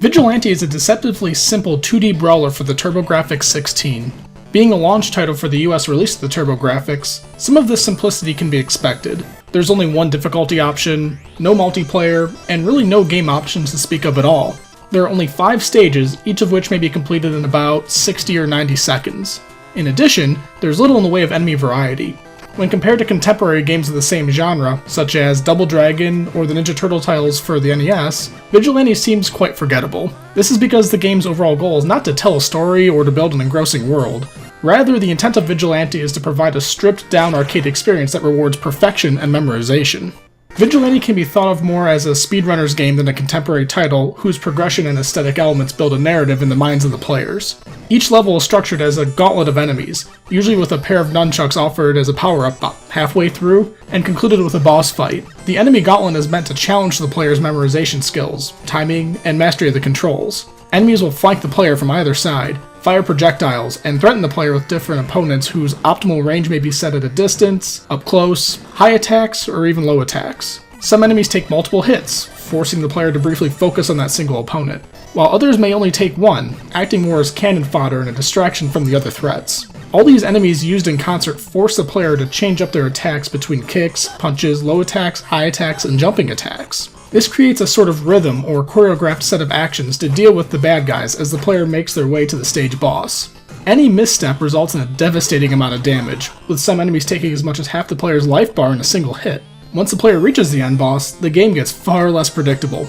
Vigilante is a deceptively simple 2D brawler for the Turbografx 16. Being a launch title for the US release of the Turbografx, some of this simplicity can be expected. There's only one difficulty option, no multiplayer, and really no game options to speak of at all. There are only 5 stages, each of which may be completed in about 60 or 90 seconds. In addition, there's little in the way of enemy variety. When compared to contemporary games of the same genre, such as Double Dragon or the Ninja Turtle titles for the NES, Vigilante seems quite forgettable. This is because the game's overall goal is not to tell a story or to build an engrossing world. Rather, the intent of Vigilante is to provide a stripped-down arcade experience that rewards perfection and memorization. Vigilante can be thought of more as a speedrunner's game than a contemporary title whose progression and aesthetic elements build a narrative in the minds of the players. Each level is structured as a gauntlet of enemies, usually with a pair of nunchucks offered as a power-up halfway through, and concluded with a boss fight. The enemy gauntlet is meant to challenge the player's memorization skills, timing, and mastery of the controls. Enemies will flank the player from either side, fire projectiles, and threaten the player with different opponents whose optimal range may be set at a distance, up close, high attacks, or even low attacks. Some enemies take multiple hits, forcing the player to briefly focus on that single opponent, while others may only take one, acting more as cannon fodder and a distraction from the other threats. All these enemies used in concert force the player to change up their attacks between kicks, punches, low attacks, high attacks, and jumping attacks. This creates a sort of rhythm or choreographed set of actions to deal with the bad guys as the player makes their way to the stage boss. Any misstep results in a devastating amount of damage, with some enemies taking as much as half the player's life bar in a single hit. Once the player reaches the end boss, the game gets far less predictable.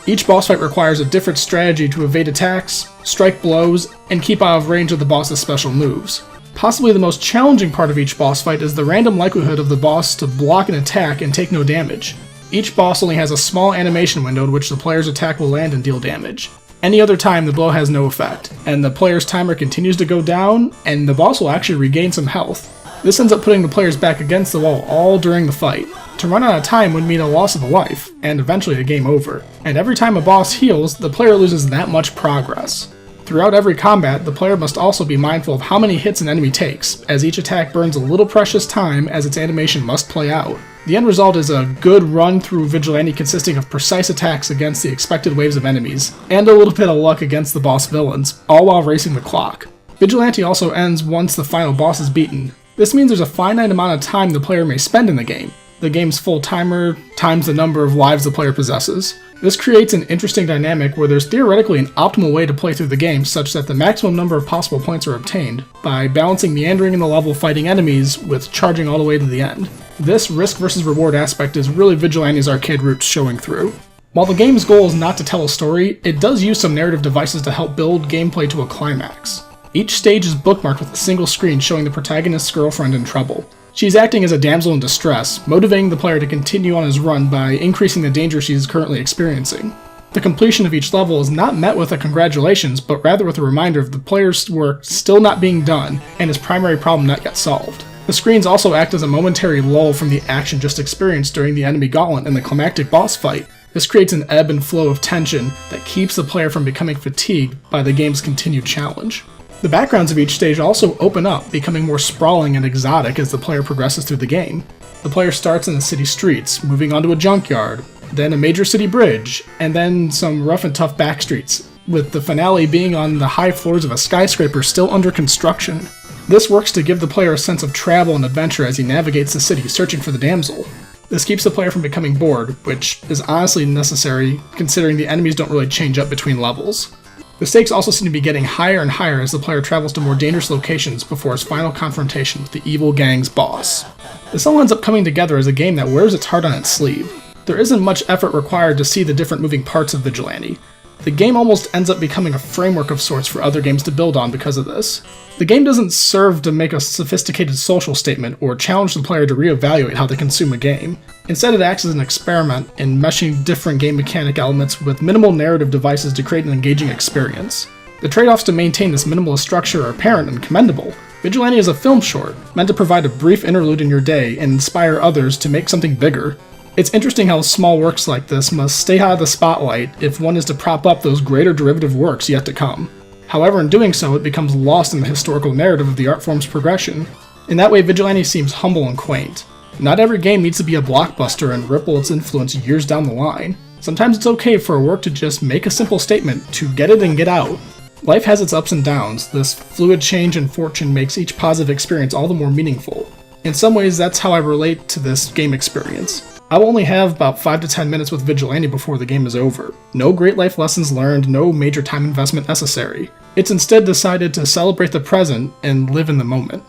Each boss fight requires a different strategy to evade attacks, strike blows, and keep out of range of the boss's special moves. Possibly the most challenging part of each boss fight is the random likelihood of the boss to block an attack and take no damage. Each boss only has a small animation window in which the player's attack will land and deal damage. Any other time, the blow has no effect, and the player's timer continues to go down, and the boss will actually regain some health. This ends up putting the players back against the wall all during the fight. To run out of time would mean a loss of a life, and eventually a game over. And every time a boss heals, the player loses that much progress. Throughout every combat, the player must also be mindful of how many hits an enemy takes, as each attack burns a little precious time as its animation must play out. The end result is a good run-through Vigilante consisting of precise attacks against the expected waves of enemies, and a little bit of luck against the boss villains, all while racing the clock. Vigilante also ends once the final boss is beaten. This means there's a finite amount of time the player may spend in the game. The game's full timer times the number of lives the player possesses. This creates an interesting dynamic where there's theoretically an optimal way to play through the game such that the maximum number of possible points are obtained by balancing meandering in the level fighting enemies with charging all the way to the end. This risk versus reward aspect is really Vigilante's arcade roots showing through. While the game's goal is not to tell a story, it does use some narrative devices to help build gameplay to a climax. Each stage is bookmarked with a single screen showing the protagonist's girlfriend in trouble. She's acting as a damsel in distress, motivating the player to continue on his run by increasing the danger she is currently experiencing. The completion of each level is not met with a congratulations, but rather with a reminder of the player's work still not being done and his primary problem not yet solved. The screens also act as a momentary lull from the action just experienced during the enemy gauntlet and the climactic boss fight. This creates an ebb and flow of tension that keeps the player from becoming fatigued by the game's continued challenge. The backgrounds of each stage also open up, becoming more sprawling and exotic as the player progresses through the game. The player starts in the city streets, moving onto a junkyard, then a major city bridge, and then some rough and tough back streets, with the finale being on the high floors of a skyscraper still under construction. This works to give the player a sense of travel and adventure as he navigates the city searching for the damsel. This keeps the player from becoming bored, which is honestly necessary considering the enemies don't really change up between levels. The stakes also seem to be getting higher and higher as the player travels to more dangerous locations before his final confrontation with the evil gang's boss. This all ends up coming together as a game that wears its heart on its sleeve. There isn't much effort required to see the different moving parts of Vigilante. The game almost ends up becoming a framework of sorts for other games to build on because of this. The game doesn't serve to make a sophisticated social statement or challenge the player to reevaluate how they consume a game. Instead, it acts as an experiment in meshing different game mechanic elements with minimal narrative devices to create an engaging experience. The trade-offs to maintain this minimalist structure are apparent and commendable. Vigilante is a film short, meant to provide a brief interlude in your day and inspire others to make something bigger. It's interesting how small works like this must stay out of the spotlight if one is to prop up those greater derivative works yet to come. However, in doing so, it becomes lost in the historical narrative of the art form's progression. In that way, Vigilante seems humble and quaint. Not every game needs to be a blockbuster and ripple its influence years down the line. Sometimes it's okay for a work to just make a simple statement to get it and get out. Life has its ups and downs. This fluid change in fortune makes each positive experience all the more meaningful. In some ways, that's how I relate to this game experience. I will only have about 5 to 10 minutes with Vigilante before the game is over. No great life lessons learned, no major time investment necessary. It's instead decided to celebrate the present and live in the moment.